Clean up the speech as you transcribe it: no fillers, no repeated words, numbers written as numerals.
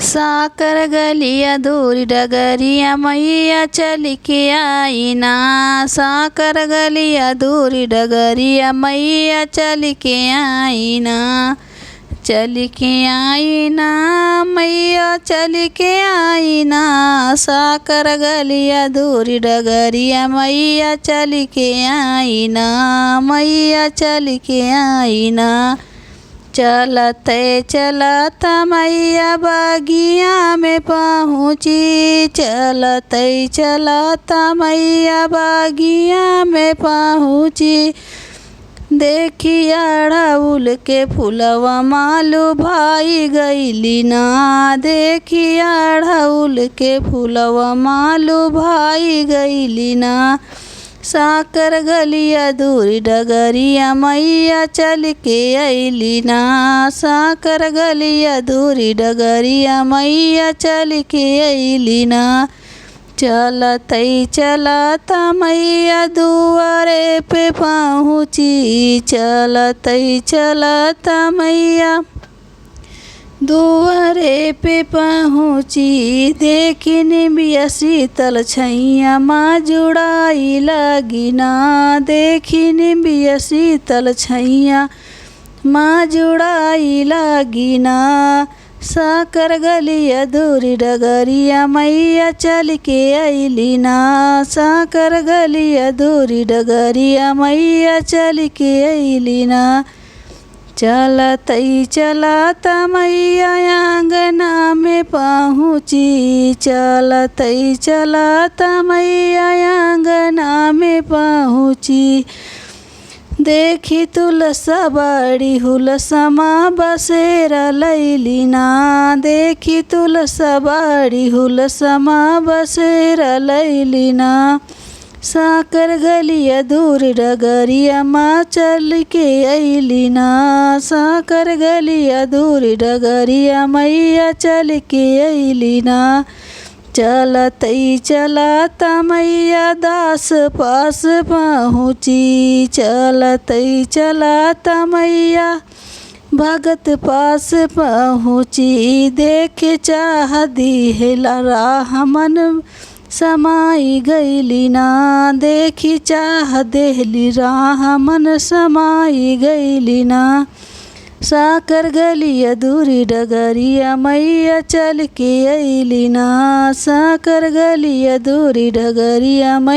साकर गलिया दूरी डगरिया मैया चल के आई ना। साकर गलिया दूरी डगरिया मैया चल के आई ना। चल के आई ना मैया चल के आई ना। साकर गलिया दूरी डगरिया मैया चल के आई ना। मैया चल के आई ना। चलते चलता मैया बागिया में पहुँची। चलते चलता मैया बागिया में पहुँची। देखी अड़हुल के फूलवा मालू भाई गईली ना। देखी अड़हुल के फूलवा मालू भाई गईली ना। साकर गलिया दूरी डगरिया मैया चल के अइली ना। साकर गलिया दूरी डगरिया मैया चल के अइली ना। चलते चलता मैया दुआरे पे पहुँची। चलते चलता मैया दुआरे पे पहुँची। देखी निमिया शीतल छैया माँ जुड़ाई लगी ना। देखी निमिया शीतल छैया माँ जुड़ाई लगी ना। साकर गलिया दूरी डगरिया मैया चल के अइली ना। साकर गलिया दूरी डगरिया मैया चल के अइली ना। चलते चलता मैया आंगना में पहुँची। चलते चलता मैया आंगना में पहुँची। देखी तुलसा बड़ी हुलसमा बसेरा लैली ना। देखी तुलसा बड़ी हुलसमा बसेरा लैली ना। साकर गलिया दूरी डगरिया माँ चल के अइली ना। साकर गलिया दूरी डगरिया मैया चल के अइली ना। चलते चलता मैया दास पास पहुँची। चलते चलता मैया भगत पास पहुँची। देखे चाह दिहला राह मन समाई गईली ना। देखी चाह देहली राह मन समाई गईली ना। साकर गलिया दूरी डगरिया मैया चल के अइली ना। साकर गलिया दूरी डगरिया मैया